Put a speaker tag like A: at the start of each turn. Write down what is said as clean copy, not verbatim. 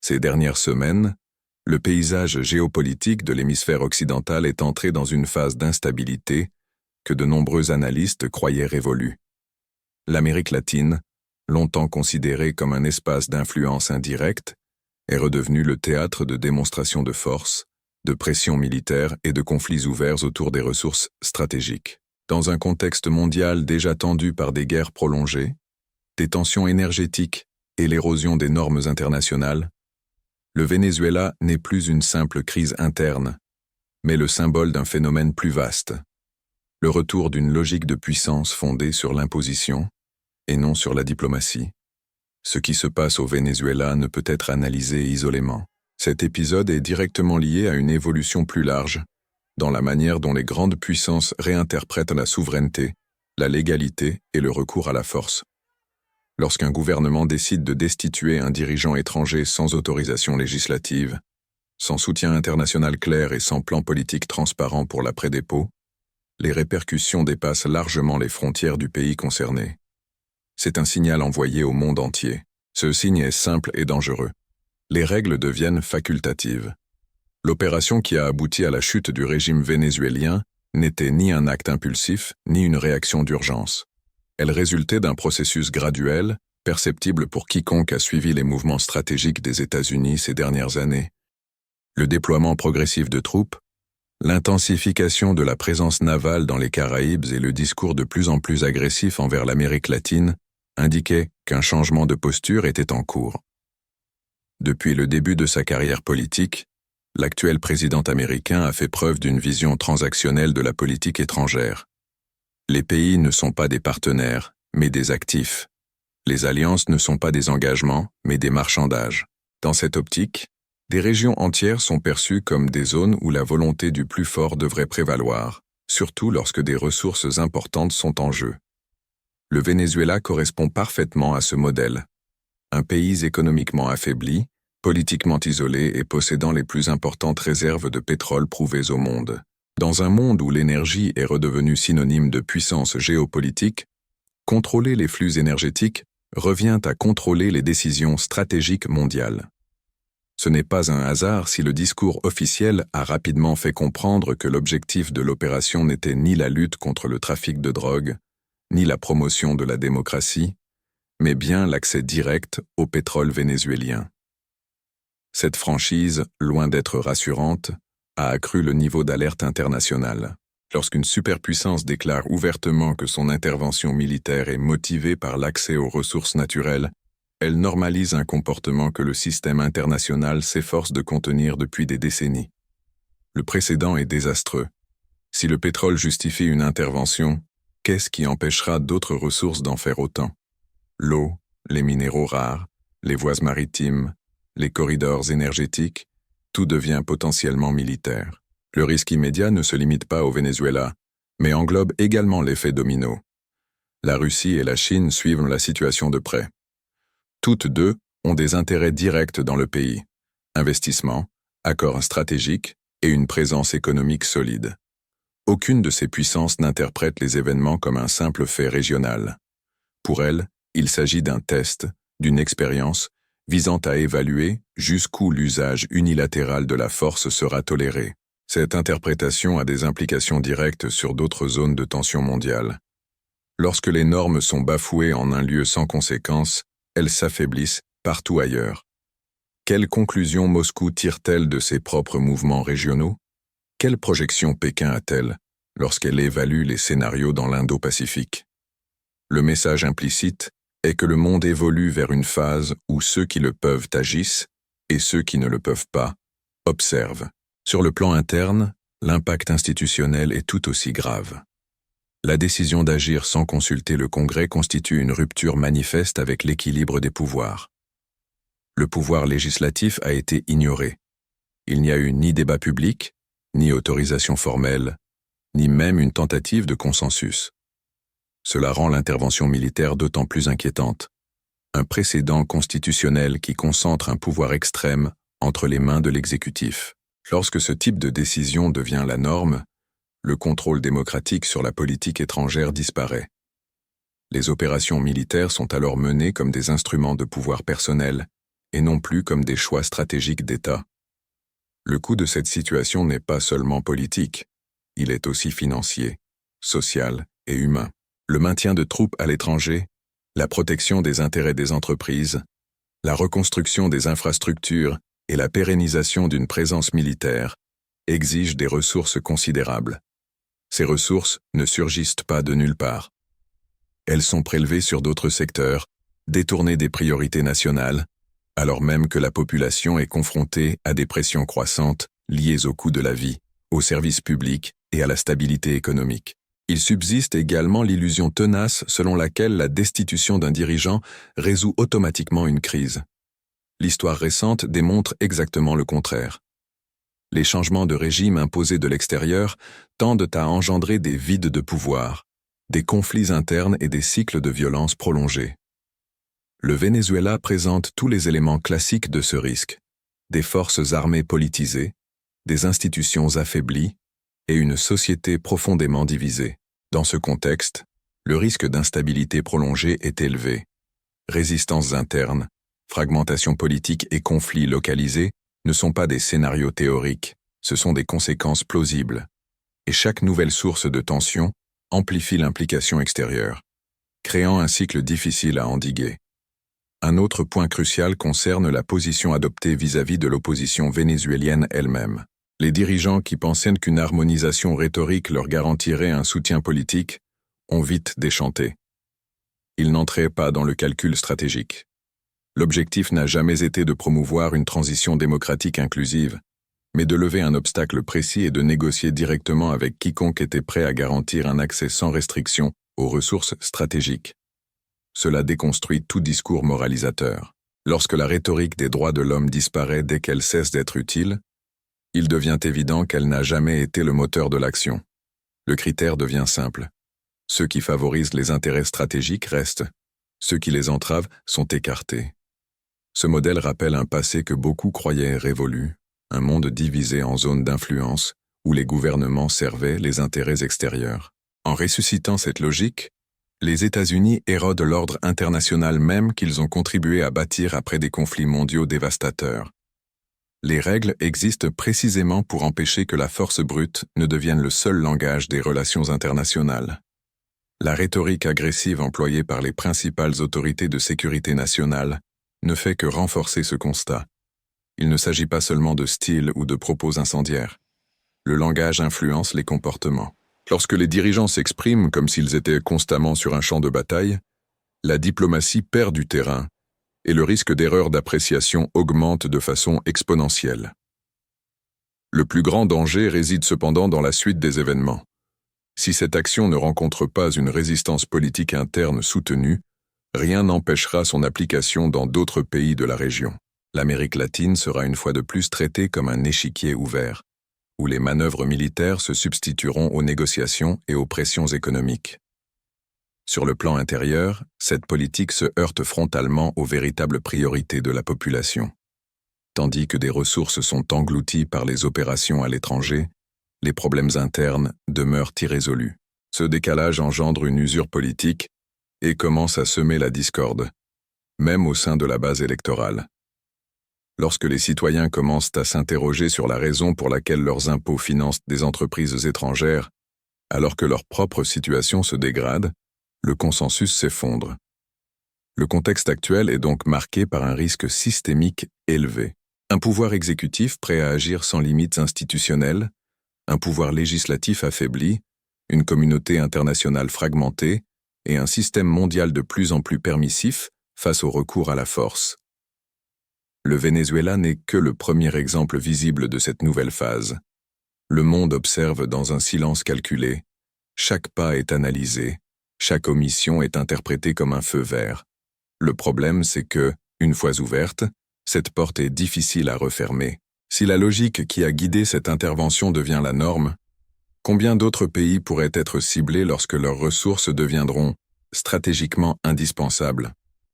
A: Ces dernières semaines, le paysage géopolitique de l'hémisphère occidental est entré dans une phase d'instabilité que de nombreux analystes croyaient révolue. L'Amérique latine, longtemps considérée comme un espace d'influence indirecte, est redevenue le théâtre de démonstrations de force, de pressions militaires et de conflits ouverts autour des ressources stratégiques. Dans un contexte mondial déjà tendu par des guerres prolongées, des tensions énergétiques et l'érosion des normes internationales, le Venezuela n'est plus une simple crise interne, mais le symbole d'un phénomène plus vaste, le retour d'une logique de puissance fondée sur l'imposition et non sur la diplomatie. Ce qui se passe au Venezuela ne peut être analysé isolément. Cet épisode est directement lié à une évolution plus large, dans la manière dont les grandes puissances réinterprètent la souveraineté, la légalité et le recours à la force. Lorsqu'un gouvernement décide de destituer un dirigeant étranger sans autorisation législative, sans soutien international clair et sans plan politique transparent pour l'après-dépôt, les répercussions dépassent largement les frontières du pays concerné. C'est un signal envoyé au monde entier. Ce signe est simple et dangereux. Les règles deviennent facultatives. L'opération qui a abouti à la chute du régime vénézuélien n'était ni un acte impulsif, ni une réaction d'urgence. Elle résultait d'un processus graduel, perceptible pour quiconque a suivi les mouvements stratégiques des États-Unis ces dernières années. Le déploiement progressif de troupes, l'intensification de la présence navale dans les Caraïbes et le discours de plus en plus agressif envers l'Amérique latine indiquaient qu'un changement de posture était en cours. Depuis le début de sa carrière politique, l'actuel président américain a fait preuve d'une vision transactionnelle de la politique étrangère. Les pays ne sont pas des partenaires, mais des actifs. Les alliances ne sont pas des engagements, mais des marchandages. Dans cette optique, des régions entières sont perçues comme des zones où la volonté du plus fort devrait prévaloir, surtout lorsque des ressources importantes sont en jeu. Le Venezuela correspond parfaitement à ce modèle. Un pays économiquement affaibli, politiquement isolé et possédant les plus importantes réserves de pétrole prouvées au monde. Dans un monde où l'énergie est redevenue synonyme de puissance géopolitique, contrôler les flux énergétiques revient à contrôler les décisions stratégiques mondiales. Ce n'est pas un hasard si le discours officiel a rapidement fait comprendre que l'objectif de l'opération n'était ni la lutte contre le trafic de drogue, ni la promotion de la démocratie, mais bien l'accès direct au pétrole vénézuélien. Cette franchise, loin d'être rassurante, a accru le niveau d'alerte internationale. Lorsqu'une superpuissance déclare ouvertement que son intervention militaire est motivée par l'accès aux ressources naturelles, elle normalise un comportement que le système international s'efforce de contenir depuis des décennies. Le précédent est désastreux. Si le pétrole justifie une intervention, qu'est-ce qui empêchera d'autres ressources d'en faire autant? L'eau, les minéraux rares, les voies maritimes, les corridors énergétiques, tout devient potentiellement militaire. Le risque immédiat ne se limite pas au Venezuela, mais englobe également l'effet domino. La Russie et la Chine suivent la situation de près. Toutes deux ont des intérêts directs dans le pays, investissements, accords stratégiques et une présence économique solide. Aucune de ces puissances n'interprète les événements comme un simple fait régional. Pour elles, il s'agit d'un test, d'une expérience, visant à évaluer jusqu'où l'usage unilatéral de la force sera toléré. Cette interprétation a des implications directes sur d'autres zones de tension mondiale. Lorsque les normes sont bafouées en un lieu sans conséquence, elles s'affaiblissent partout ailleurs. Quelles conclusions Moscou tire-t-elle de ses propres mouvements régionaux? Quelle projection Pékin a-t-elle lorsqu'elle évalue les scénarios dans l'Indo-Pacifique? Le message implicite est que le monde évolue vers une phase où ceux qui le peuvent agissent et ceux qui ne le peuvent pas observent. Sur le plan interne, l'impact institutionnel est tout aussi grave. La décision d'agir sans consulter le Congrès constitue une rupture manifeste avec l'équilibre des pouvoirs. Le pouvoir législatif a été ignoré. Il n'y a eu ni débat public, ni autorisation formelle, ni même une tentative de consensus. Cela rend l'intervention militaire d'autant plus inquiétante. Un précédent constitutionnel qui concentre un pouvoir extrême entre les mains de l'exécutif. Lorsque ce type de décision devient la norme, le contrôle démocratique sur la politique étrangère disparaît. Les opérations militaires sont alors menées comme des instruments de pouvoir personnel et non plus comme des choix stratégiques d'État. Le coût de cette situation n'est pas seulement politique, il est aussi financier, social et humain. Le maintien de troupes à l'étranger, la protection des intérêts des entreprises, la reconstruction des infrastructures et la pérennisation d'une présence militaire exigent des ressources considérables. Ces ressources ne surgissent pas de nulle part. Elles sont prélevées sur d'autres secteurs, détournées des priorités nationales, alors même que la population est confrontée à des pressions croissantes liées au coût de la vie, aux services publics et à la stabilité économique. Il subsiste également l'illusion tenace selon laquelle la destitution d'un dirigeant résout automatiquement une crise. L'histoire récente démontre exactement le contraire. Les changements de régime imposés de l'extérieur tendent à engendrer des vides de pouvoir, des conflits internes et des cycles de violence prolongés. Le Venezuela présente tous les éléments classiques de ce risque, des forces armées politisées, des institutions affaiblies et une société profondément divisée. Dans ce contexte, le risque d'instabilité prolongée est élevé. Résistances internes, fragmentation politique et conflits localisés ne sont pas des scénarios théoriques, ce sont des conséquences plausibles. Et chaque nouvelle source de tension amplifie l'implication extérieure, créant un cycle difficile à endiguer. Un autre point crucial concerne la position adoptée vis-à-vis de l'opposition vénézuélienne elle-même. Les dirigeants qui pensaient qu'une harmonisation rhétorique leur garantirait un soutien politique ont vite déchanté. Ils n'entraient pas dans le calcul stratégique. L'objectif n'a jamais été de promouvoir une transition démocratique inclusive, mais de lever un obstacle précis et de négocier directement avec quiconque était prêt à garantir un accès sans restriction aux ressources stratégiques. Cela déconstruit tout discours moralisateur. Lorsque la rhétorique des droits de l'homme disparaît dès qu'elle cesse d'être utile, il devient évident qu'elle n'a jamais été le moteur de l'action. Le critère devient simple. Ceux qui favorisent les intérêts stratégiques restent. Ceux qui les entravent sont écartés. Ce modèle rappelle un passé que beaucoup croyaient révolu, un monde divisé en zones d'influence où les gouvernements servaient les intérêts extérieurs. En ressuscitant cette logique, les États-Unis érodent l'ordre international même qu'ils ont contribué à bâtir après des conflits mondiaux dévastateurs. Les règles existent précisément pour empêcher que la force brute ne devienne le seul langage des relations internationales. La rhétorique agressive employée par les principales autorités de sécurité nationale ne fait que renforcer ce constat. Il ne s'agit pas seulement de style ou de propos incendiaires. Le langage influence les comportements. Lorsque les dirigeants s'expriment comme s'ils étaient constamment sur un champ de bataille, la diplomatie perd du terrain et le risque d'erreur d'appréciation augmente de façon exponentielle. Le plus grand danger réside cependant dans la suite des événements. Si cette action ne rencontre pas une résistance politique interne soutenue, rien n'empêchera son application dans d'autres pays de la région. L'Amérique latine sera une fois de plus traitée comme un échiquier ouvert, où les manœuvres militaires se substitueront aux négociations et aux pressions économiques. Sur le plan intérieur, cette politique se heurte frontalement aux véritables priorités de la population. Tandis que des ressources sont englouties par les opérations à l'étranger, les problèmes internes demeurent irrésolus. Ce décalage engendre une usure politique et commence à semer la discorde, même au sein de la base électorale. Lorsque les citoyens commencent à s'interroger sur la raison pour laquelle leurs impôts financent des entreprises étrangères, alors que leur propre situation se dégrade, le consensus s'effondre. Le contexte actuel est donc marqué par un risque systémique élevé. Un pouvoir exécutif prêt à agir sans limites institutionnelles, un pouvoir législatif affaibli, une communauté internationale fragmentée et un système mondial de plus en plus permissif face au recours à la force. Le Venezuela n'est que le premier exemple visible de cette nouvelle phase. Le monde observe dans un silence calculé, chaque pas est analysé, chaque omission est interprétée comme un feu vert. Le problème, c'est que, une fois ouverte, cette porte est difficile à refermer. Si la logique qui a guidé cette intervention devient la norme, combien d'autres pays pourraient être ciblés lorsque leurs ressources deviendront stratégiquement indispensables?